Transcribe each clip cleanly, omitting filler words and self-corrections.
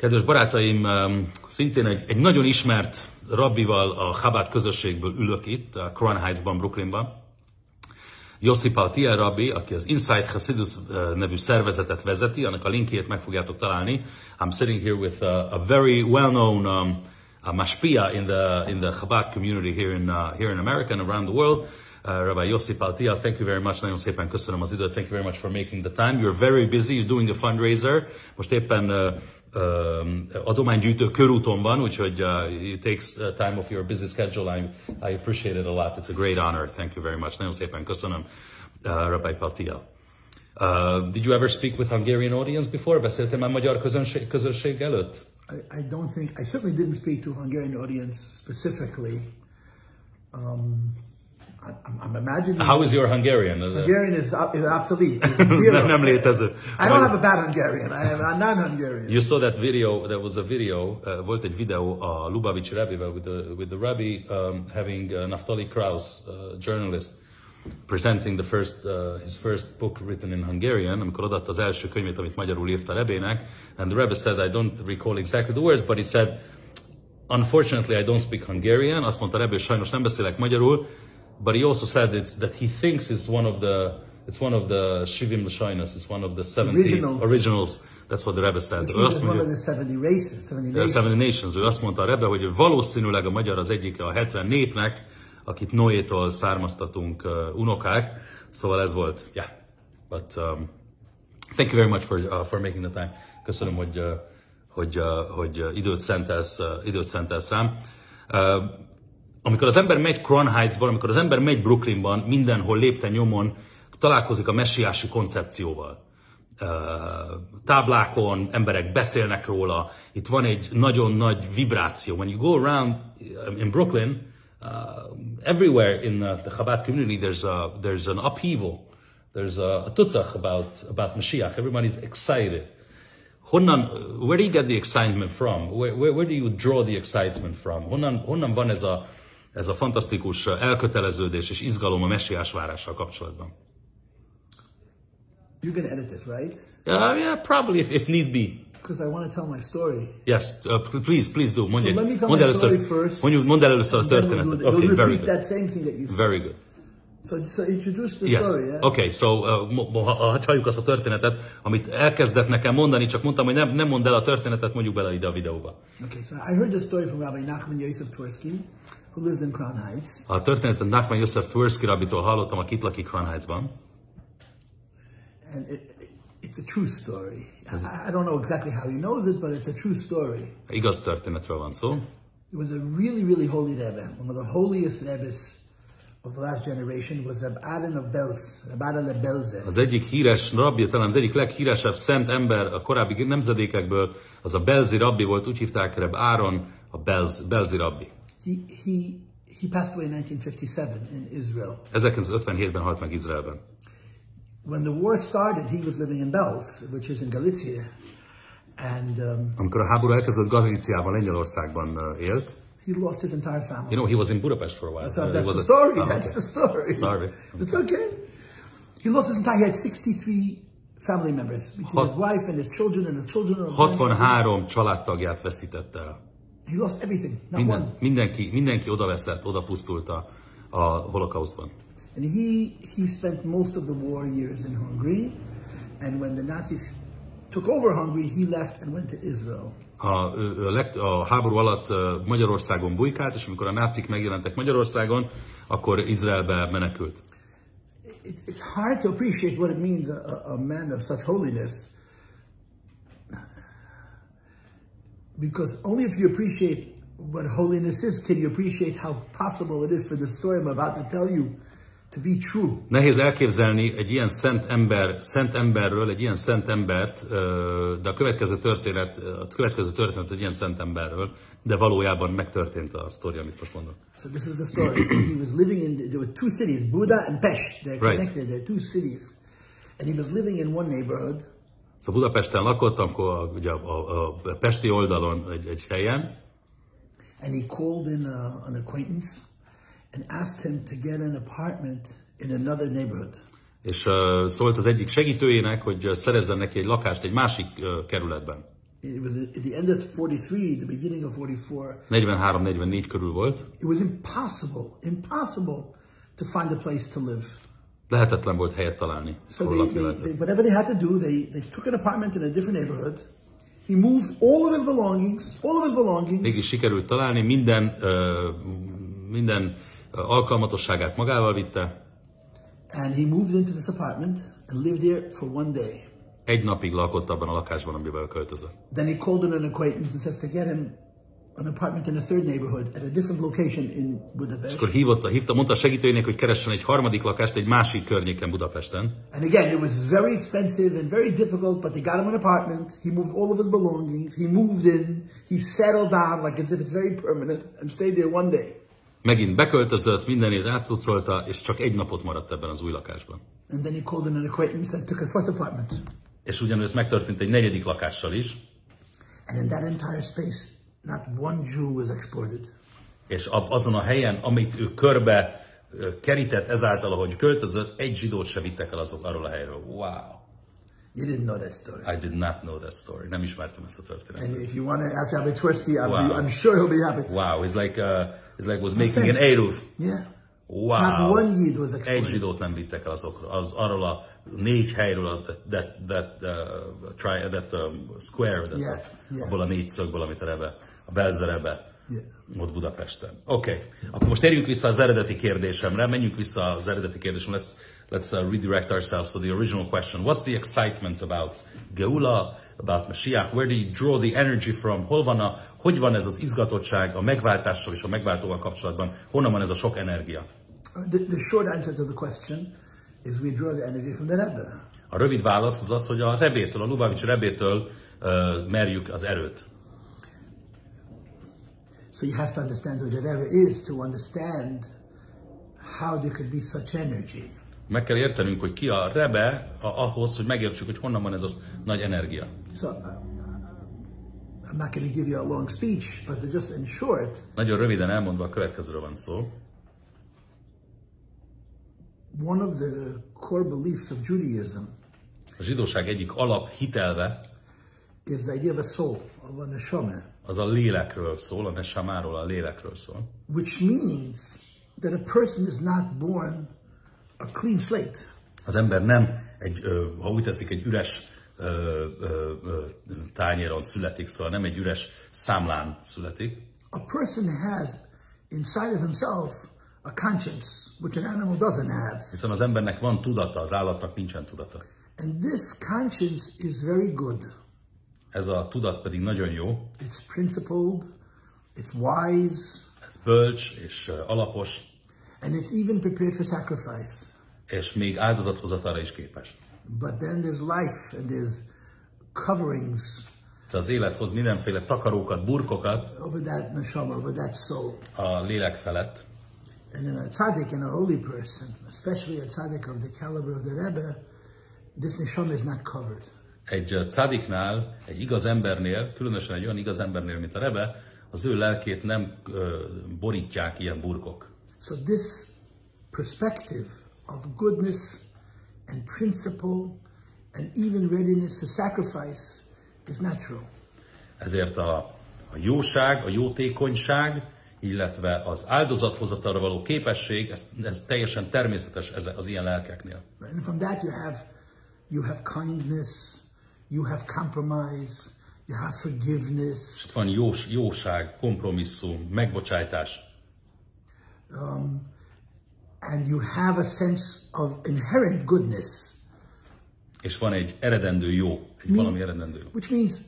Kedves barátaim, szintén egy nagyon ismert rabbival a Chabad közösségből ülök itt, a Crown Heights-ban, Brooklynban. Yossi Paltiel rabbi, aki az Inside Hasidus nevű szervezetet vezeti, annak a linkjét meg fogjátok találni. I'm sitting here with a very well-known mashpia in the Chabad community here in America and around the world. Rabbi Yossi Paltiel, thank you very much. Nagyon szépen köszönöm az időt. Thank you very much for making the time. You're very busy. You're doing a fundraiser. Most éppen adománygyűjtő körúton van, úgyhogy it takes time off your busy schedule. I appreciate it a lot. It's a great honor. Thank you very much. Nagyon szépen köszönöm, Rabbi Paltiel. Did you ever speak with Hungarian audience before? Beszéltél már magyar közönség előtt? I don't think, I certainly didn't speak to Hungarian audience specifically. I'm imagining. How is your Hungarian? Hungarian is obsolete. It's zero. Nem létező. I don't have a bad Hungarian. I'm not Hungarian. You saw that video. There was a video. Volt egy videó a Lubavitch rabbivel with the rabbi having Naftali Krauss, journalist, presenting his first book written in Hungarian. Amikor odaadta az első könyvét, amit magyarul írt a rabbének, and the rabbi said, I don't recall exactly the words, but he said, unfortunately, I don't speak Hungarian. Azt mondta a rabbi, sajnos nem beszélek magyarul. But he also said that he thinks it's one of the Shivim Lashonos, it's one of the 70 originals. That's what the Rebbe said. Which means one of the 70 races, 70 nations. 70 nations. Ő azt mondta a Rebbe, hogy valószínűleg a magyar az egyike a 70 népnek, akit Noétól származtatunk unokák. Szóval ez volt. Yeah. But thank you very much for making the time. Köszönöm, hogy időt szentelsz rám. Amikor az ember megy Crown Heights-ban, amikor az ember megy Brooklynban, mindenhol lépten nyomon találkozik a messiási koncepcióval. Táblákon emberek beszélnek róla, itt van egy nagyon nagy vibráció. When you go around in Brooklyn, everywhere in the Chabad community there's an upheaval. There's a tutzach about Mashiach. Everybody's excited. Where do you get the excitement from? Where do you draw the excitement from? Honnan van ez a fantasztikus elköteleződés és izgalom a messiás várással kapcsolatban? You're going to edit this, right? Yeah, probably if need be. Because I want to tell my story. Yes, please do. Let me tell my story first. Mondd először a történetet. Okay, you'll repeat that same thing that you said. Very good. So introduce the story, yeah? Okay, so halljuk azt a történetet, amit elkezdett nekem mondani, csak mondtam, hogy nem mondd el a történetet, mondjuk bele ide a videóba. Okay, so I heard the story from Rabbi Nachman Yosef Twersky, who lives in Crown Heights. A történetet Nachman Yosef Twersky rabbitól hallottam, aki itt lakik Crown Heights-ban. And it's a true story. I don't know exactly how he knows it, but it's a true story. Igaz történetről van szó. There was a really, really holy Rebbe, one of the holiest Rebbes of the last generation was Reb Aaron of Belze. Az egyik híres rabbi, talán az egyik leghíresebb szent ember a korábbi nemzedékekből, az a Belzi rabbi volt, úgy hívták Reb Aaron, a Belzi rabbi. He passed away in 1957 in Israel. 1957-ben halt meg Izraelben. When the war started, he was living in Belz, which is in Galicia. And amikor a háború elkezdett, Galíciában, Lengyelországban élt. He lost his entire family. You know, he was in Budapest for a while. That's the story. That's the story. Sorry. It's okay. He lost his entire. He had 63 family members between his wife and his children and his children. 63 családtagját veszítette el. He lost everything. Not one. Mindenki oda pusztult a holokausztban. And he spent most of the war years in Hungary, and when the Nazis took over Hungary, he left and went to Israel. A háború alatt Magyarországon bujkált, és amikor a nácik megjelentek Magyarországon, akkor Izraelbe menekült. It's hard to appreciate what it means a man of such holiness, because only if you appreciate what holiness is can you appreciate how possible it is for the story I'm about to tell you to be true. Nehéz elképzelni egy ilyen szent emberről, egy ilyen szent embert, de a következő történet egy ilyen szent emberről, de valójában megtörtént a sztori, amit most mondok. So this is the story. He was living in, there were two cities, Buda and Pest. They're connected, they're two cities. And he was living in one neighborhood. Szóval Budapesten lakott, akkor ugye a pesti oldalon egy helyen. And he called in an acquaintance and asked him to get an apartment in another neighborhood. És szólt az egyik segítőjének, hogy szerezzen neki egy lakást egy másik kerületben. it was at the end of 43, the beginning of 44. 43-44 körül volt. It was impossible to find a place to live. Lehetetlen volt helyet találni. So whatever they had to do, they took an apartment in a different neighborhood. He moved all of his belongings. Mégis sikerült találni, minden alkalmatosságát magával vitte. And he moved into this apartment and lived there for one day. Egy napig lakott abban a lakásban, amiben költözött. Then he called an acquaintance and says to get him an apartment in a third neighborhood at a different location in Budapest. És akkor mondta a segítőjének, hogy keressen egy harmadik lakást egy másik környéken Budapesten. And again, it was very expensive and very difficult, but they got him an apartment. He moved all of his belongings. He moved in. He settled down like as if it's very permanent and stayed there one day. Megint beköltözött, mindenét átcucolta, és csak egy napot maradt ebben az új lakásban. And then he called an acquaintance and took a fourth apartment. És ugyanez megtörtént egy negyedik lakással is. And in that entire space, not one Jew was exported. És azon a helyen, amit ő körbe kerített ezáltal, ahogy költözött, egy zsidót se vittek el arról a helyről. Wow! You didn't know that story. I did not know that story. Nem ismertem ezt a történetet. And if you want to ask Rabbi Twersky, I'm sure he'll be happy. Wow, it's like was making an Eruv. Yeah. Wow. Not one Yid was exported. Egy zsidót nem vittek el arról a 4 helyről, square, abból a 4 szögből, amit a Belzer Rebbe ott Budapesten. Oké. Akkor most térjünk vissza az eredeti kérdésemre. Menjünk vissza az eredeti kérdésemre. Let's redirect ourselves to the original question. What's the excitement about Geula, about Mashiach? Where do you draw the energy from? Hogy van ez az izgatottság a megváltással és a megváltóval kapcsolatban? Honnan van ez a sok energia? The short answer to the question is we draw the energy from the Rebbe. A rövid válasz az az, hogy a Rebétől, a Lubavitch Rebétől merjük az erőt. So you have to understand who the Rebbe is to understand how there could be such energy. Meg kell értenünk, hogy ki a Rebbe ahhoz, hogy megértsük, hogy honnan van ez a nagy energia. So, I'm not going to give you a long speech, but just in short. Nagyon röviden elmondva a következőről van szó. One of the core beliefs of Judaism. A zsidóság egyik alaphitelve is the idea of a soul, of a neshama. Az a lélekről szól, a neshamáról, a lélekről szól. Which means that a person is not born a clean slate. Az ember nem ha úgy tetszik, egy üres tányéron születik, szóval nem egy üres számlán születik. A person has inside of himself a conscience, which an animal doesn't have. Hiszen az embernek van tudata, az állatnak nincsen tudata. And this conscience is very good. Ez a tudat pedig nagyon jó. It's principled, it's wise. Ez bölcs és alapos. And it's even prepared for sacrifice. És még áldozathozatalra is képes. But then there's life and there's coverings. De az élet hoz mindenféle takarókat, burkokat over that neshama, over that soul. A lélek felett. And in a tzaddik, in a holy person, especially a tzaddik of the caliber of the Rebbe, this neshama is not covered. Egy tzadiknál, egy igaz embernél, különösen egy olyan igaz embernél, mint a Rebbe, az ő lelkét nem borítják ilyen burkok. So this perspective of goodness and principle and even readiness for sacrifice is natural. Ezért a jóság, a jótékonyság, illetve az áldozathozatalra való képesség, ez teljesen természetes az ilyen lelkeknél. And from that you have kindness, you have compromise, you have forgiveness. Van jóság, kompromisszum, megbocsájtás. And you have a sense of inherent goodness. És van egy eredendő jó, valami eredendő jó. Which means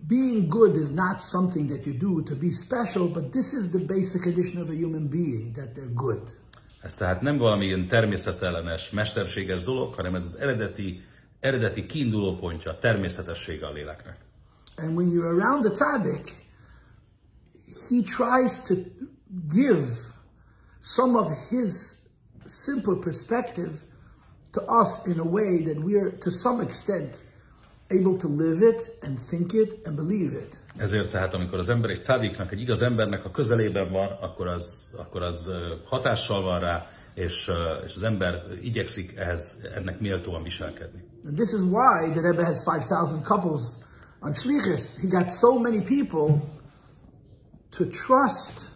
being good is not something that you do to be special, but this is the basic condition of a human being, that they're good. Ez tehát nem valami ilyen természetellenes, mesterséges dolog, hanem ez az eredeti kiinduló pontja, természetessége a léleknek. And when you're around the tzaddik, he tries to give some of his simple perspective to us in a way that we're, to some extent, able to live it and think it and believe it. Ezért tehát, amikor az ember egy tzadiknak, egy igaz embernek a közelében van, akkor az hatással van rá, és az ember igyekszik ennek méltóan viselkedni. And this is why the Rebbe has 5,000 couples on Shlichus, he got so many people to trust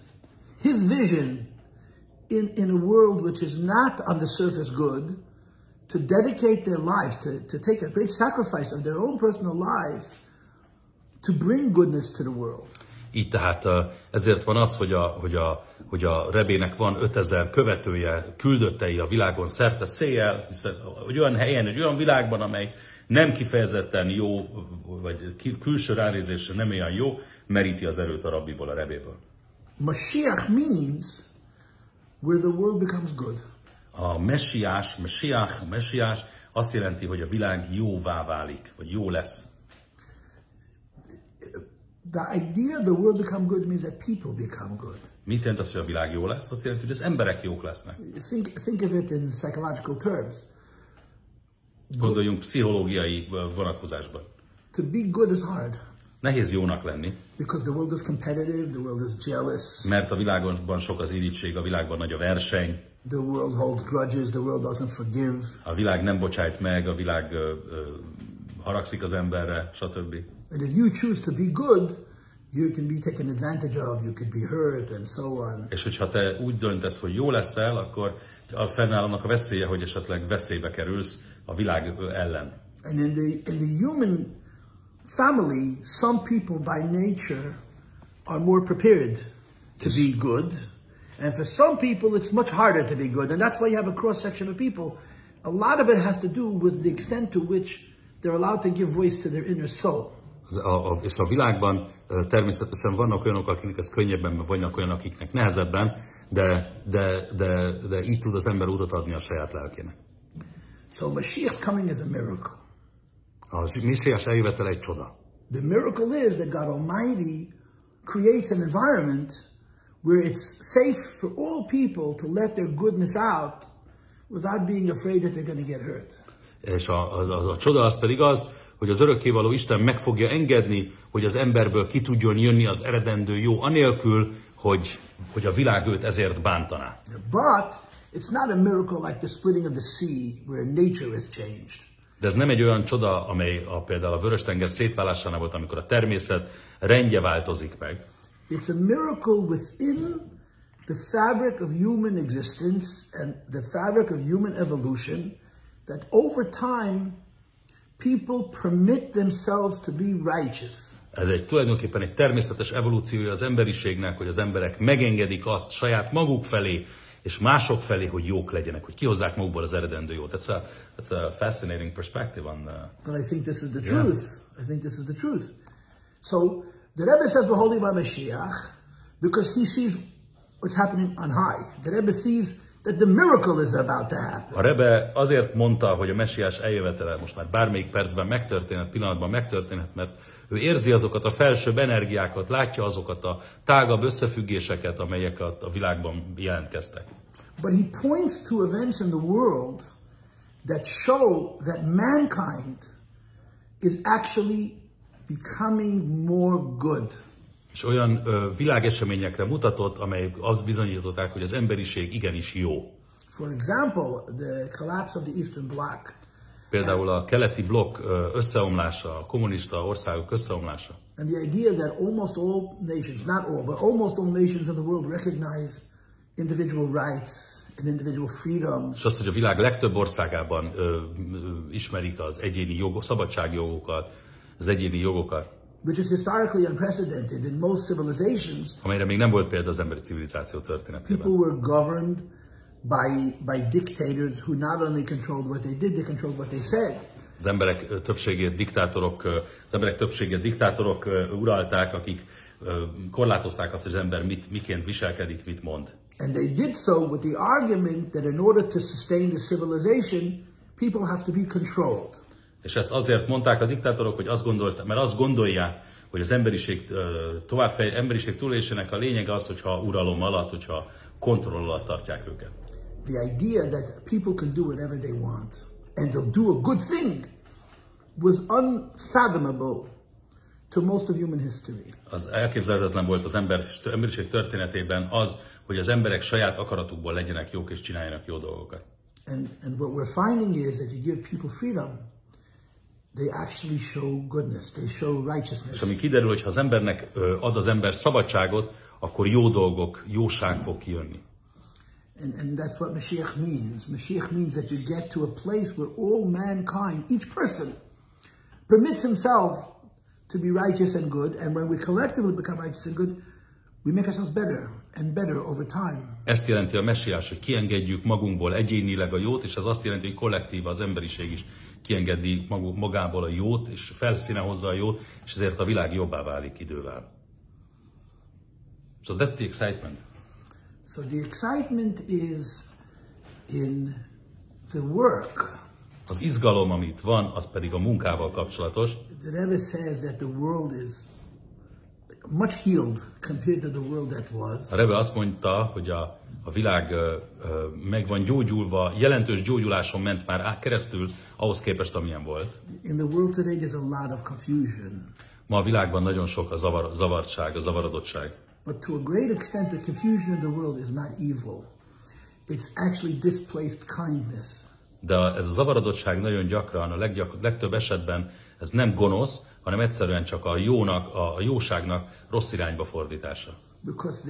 his vision in a world which is not on the surface good, to dedicate their lives, to take a great sacrifice of their own personal lives to bring goodness to the world. Így tehát ezért van az, hogy a Rebének van 5000 követője, küldöttei a világon szerte széjjel, hogy olyan helyen, egy olyan világban, amely nem kifejezetten jó, vagy külső ránézésre nem olyan jó, meríti az erőt a rabbiból, a Rebéből. Mashiach means where the world becomes good. A messiás azt jelenti, hogy a világ jóvá válik, vagy jó lesz. The idea of the world become good means that people become good. Mit jelent az, hogy a világ jó lesz? Azt jelenti, hogy az emberek jók lesznek. Think of it in psychological terms. Gondoljunk pszichológiai vonatkozásban. To be good is hard. Nehéz jónak lenni. Because the world is competitive, the world is jealous. Mert a világban sok az irigység, a világban nagy a verseny. The world holds grudges, the world doesn't forgive. A világ nem bocsájt meg, a világ haragszik az emberre, stb. And if you choose to be good, you can be taken advantage of, you could be hurt, and so on. És hogyha te úgy döntesz, hogy jó leszel, akkor fennáll annak a veszélye, hogy esetleg veszélybe kerülsz a világ ellen. And in the human family, some people by nature are more prepared to be good. And for some people, it's much harder to be good. And that's why you have a cross-section of people. A lot of it has to do with the extent to which they're allowed to give voice to their inner soul. És a világban természetesen vannak olyanok, akiknek ez könnyebben, vannak olyanok, akiknek nehezebben, de így tud az ember utat adni a saját lelkének. So Mashiach's coming is a miracle. A Messiás eljövetele egy csoda. The miracle is that God Almighty creates an environment where it's safe for all people to let their goodness out without being afraid that they're going to get hurt. És a csoda az pedig az, hogy az örökkévaló Isten meg fogja engedni, hogy az emberből ki tudjon jönni az eredendő jó, anélkül, hogy a világ őt ezért bántaná. But it's not a miracle like the splitting of the sea, where nature is changed. De ez nem egy olyan csoda, amely például a Vörös-tenger szétválásánál volt, amikor a természet rendje változik meg. It's a miracle within the fabric of human existence and the fabric of human evolution that over time people permit themselves to be righteous. Ez tulajdonképpen egy természetes evolúciója az emberiségnek, hogy az emberek megengedik azt saját maguk felé, és mások felé, hogy jók legyenek, hogy kihozzák magukból az eredendő jót. That's a fascinating perspective on But I think this is the truth. I think this is the truth. So the Rebbe says we're holding by Mashiach because he sees what's happening on high. The Rebbe sees that the miracle is about to happen. A Rebbe azért mondta, hogy a messiás eljövetele most már bármelyik percben megtörténhet, pillanatban megtörténhet, mert ő érzi azokat a felsőbb energiákat, látja azokat a tágabb összefüggéseket, amelyek a világban jelentkeztek. But he points to events in the world that show that mankind is actually becoming more good. És olyan világeseményekre mutatott, amelyek azt bizonyították, hogy az emberiség igenis jó. For example, the collapse of the Eastern Bloc. Például a keleti blokk összeomlása, a kommunista országok összeomlása. And the idea that almost all nations, not all, but almost all nations in the world recognize individual rights and individual freedoms. És az, hogy a világ legtöbb országában ismerik az egyéni jogok, szabadságjogokat, az egyéni jogokat. Which is historically unprecedented in most civilizations. Amelyre még nem volt példa az emberi civilizáció történetében. People were governed by dictators who not only controlled what they did, they controlled what they said. Az emberek többségét diktátorok uralták, akik korlátozták azt, hogy az ember miként viselkedik, mit mond. And they did so with the argument that in order to sustain the civilization, people have to be controlled. És ezt azért mondták a diktátorok, hogy mert azt gondolják, hogy az emberiség túlélésének a lényege az, hogyha uralom alatt, hogyha kontroll alatt tartják őket. The idea that people can do whatever they want and they'll do a good thing was unfathomable to most of human history. Az elképzelhetetlen volt az emberiség történetében az, hogy az emberek saját akaratukból legyenek jók és csináljanak jó dolgokat. And what we're finding is that you give people freedom, they actually show goodness, they show És righteousness. ami kiderül, hogy ha az embernek ad az ember szabadságot, akkor jó dolgok, jóság fog kijönni. And that's what Mashiach means. Mashiach means that you get to a place where all mankind, each person, permits himself to be righteous and good, and when we collectively become righteous and good, we make ourselves better and better over time. Ezt jelenti a messiás, hogy kiengedjük magunkból egyénileg a jót, és ez azt jelenti, hogy kollektív az emberiség is kiengedi magából a jót, és felszíne hozza a jót, és ezért a világ jobbá válik idővel. So that's the excitement. So the excitement is in the work. Az izgalom, amit van, az pedig a munkával kapcsolatos. The Rebbe says that the world is much healed compared to the world that was. A Rebbe azt mondta, hogy a világ meg van gyógyulva, jelentős gyógyuláson ment már keresztül ahhoz képest, amilyen volt. In the world today there's a lot of confusion. Ma a világban nagyon sok a zavartság, a zavarodottság. But to a great extent the confusion in the world is not evil. It's actually displaced kindness. De ez a zavarodottság nagyon gyakran, a legtöbb esetben ez nem gonosz, hanem egyszerűen csak a jóságnak rossz irányba fordítása. Because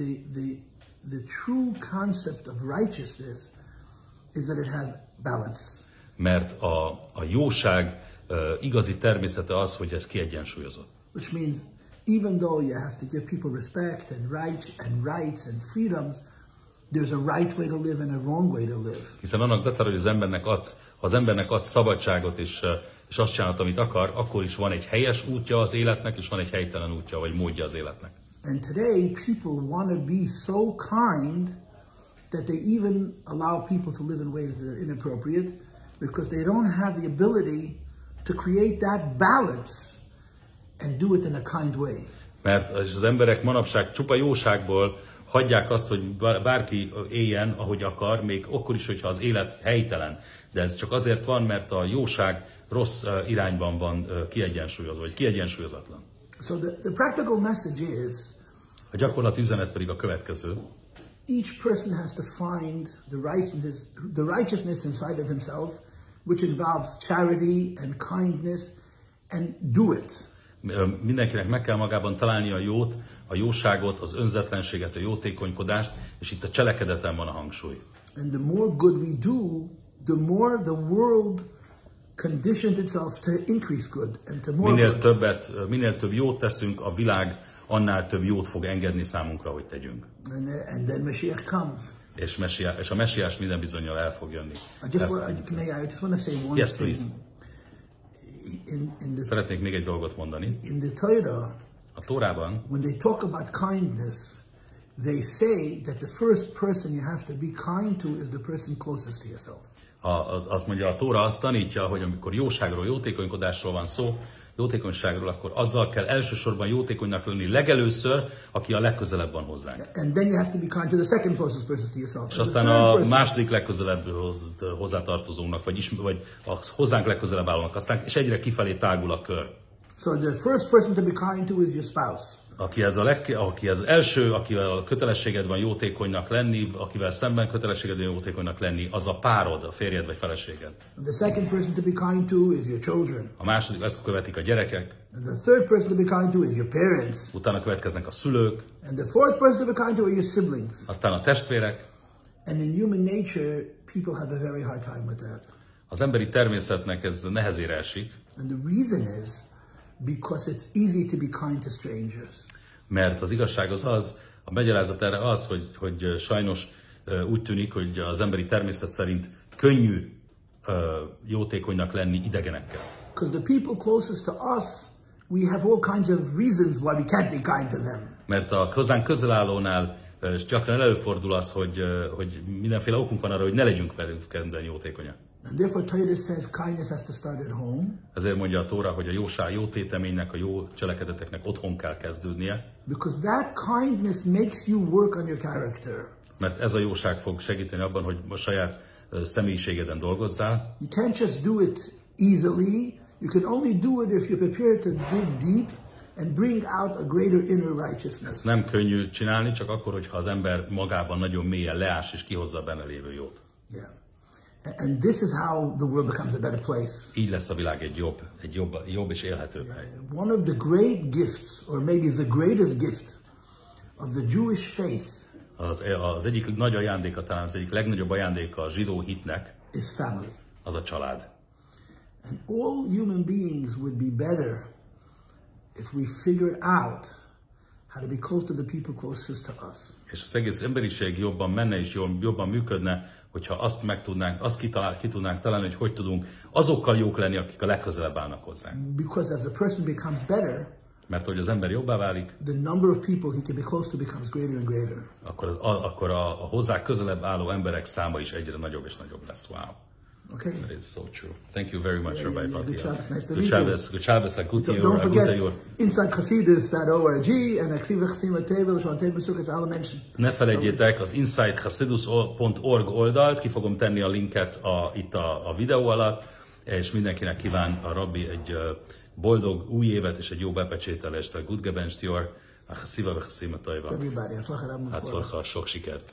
the true concept of righteousness is that it has balance. Mert a jóság igazi természete az, hogy ez kiegyensúlyozott. Which means even though you have to give people respect and rights and freedoms, there's a right way to live and a wrong way to live. Hiszen annak dacára, hogy az embernek adsz szabadságot és azt csinálhat, amit akar, akkor is van egy helyes útja az életnek, és van egy helytelen útja, vagy módja az életnek. And today people want to be so kind that they even allow people to live in ways that are inappropriate because they don't have the ability to create that balance and do it in a kind way. Mert az emberek manapság csupa jóságból hagyják azt, hogy bárki éljen, ahogy akar, még akkor is, hogyha az élet helytelen. De ez csak azért van, mert a jóság rossz irányban van kiegyensúlyozva, vagy kiegyensúlyozatlan. So the practical message is, a gyakorlati üzenet pedig a következő. Each person has to find the righteousness inside of himself, which involves charity and kindness, and do it. Mindenkinek meg kell magában találni a jót, a jóságot, az önzetlenséget, a jótékonykodást, és itt a cselekedeten van a hangsúly. And the more good we do, the more the world conditions itself to increase good and to more minél több jót teszünk, a világ annál több jót fog engedni számunkra, hogy tegyünk. And then Mashiach comes. És a messiás minden bizonnyal el fog jönni. I just want to say one yes, thing. Please. Szeretnék még egy dolgot mondani. In the Torah, a Tórában, when they talk about kindness, they say that the first person you have to be kind to is the person closest to yourself. Azt mondja, a Tóra azt tanítja, hogy amikor jóságról, jótékonykodásról van szó, jótékonyságról, akkor azzal kell elsősorban jótékonynak lenni legelőször, aki a legközelebb van hozzánk. And then you have to be kind to the second closest person to yourself. És aztán a második legközelebb hozzátartozónak, vagy a hozzánk legközelebb állónak, aztán és egyre kifelé tágul a kör. So the first person to be kind to is your spouse. Aki az első, akivel kötelességed van jótékonynak lenni, akivel szemben kötelességed van jótékonynak lenni, az a párod, a férjed vagy feleséged. And the second person to be kind to is your children. A második, ezt követik a gyerekek. And the third person to be kind to is your parents. Utána következnek a szülők. And the fourth person to be kind to are your siblings. Aztán a testvérek. And in human nature, people have a very hard time with that. Az emberi természetnek ez nehezére esik. And the reason is because it's easy to be kind to strangers. Mert az igazság az, a magyarázat erre az, hogy sajnos úgy tűnik, hogy az emberi természet szerint könnyű jótékonynak lenni idegenekkel. Because the people closest to us, we have all kinds of reasons why we can't be kind to them. Mert a hozzánk közel állónál gyakran előfordul az, hogy mindenféle okunk van arra, hogy ne legyünk velük kedden jótékonyak. And therefore Torah says kindness has to start at home. Ezért mondja a Tóra, hogy a jóság, jó téteménynek, a jó cselekedeteknek otthon kell kezdődnie. Because that kindness makes you work on your character. Mert ez a jóság fog segíteni abban, hogy a saját személyiségeden dolgozzál. You can't just do it easily. You can only do it if you're prepared to dig deep and bring out a greater inner righteousness. Ezt nem könnyű csinálni, csak akkor, hogyha az ember magában nagyon mélyen leás és kihozza a benne lévő jót. Yeah. And this is how the world becomes a better place. Így lesz a világ egy jobb és élhetőbb hely. One of the great gifts, or maybe the greatest gift of the Jewish faith, az egyik nagy ajándéka, talán az egyik legnagyobb ajándéka a zsidó hitnek, is family. az a család. And all human beings would be better if we figured out how to be close to the people closest to us. És az egész emberiség jobban menne és jobban működne, hogyha azt ki tudnánk találni, hogy tudunk azokkal jók lenni, akik a legközelebb állnak hozzánk. Because as a person becomes better, mert hogy az ember jobbá válik, the number of people he can be close to becomes greater and greater. Akkor a hozzá közelebb álló emberek száma is egyre nagyobb és nagyobb lesz. Wow. Okay. That is so true. Thank you very much, Rabbi Baki. Good Shabbos. Nice to meet you. Don't forget, InsideChassidus.org and Aksiva Chassima Table, és van Table Sukkot, all mention. Ne felejtjétek az InsideChassidus.org oldalt, ki fogom tenni a linket itt a videó alatt, és mindenkinek kíván a Rabbi egy boldog új évet és egy jó bepecsételést, a Good Gebenst Yor, a Chassiva Chassima Taiva. Everybody, sok sikert.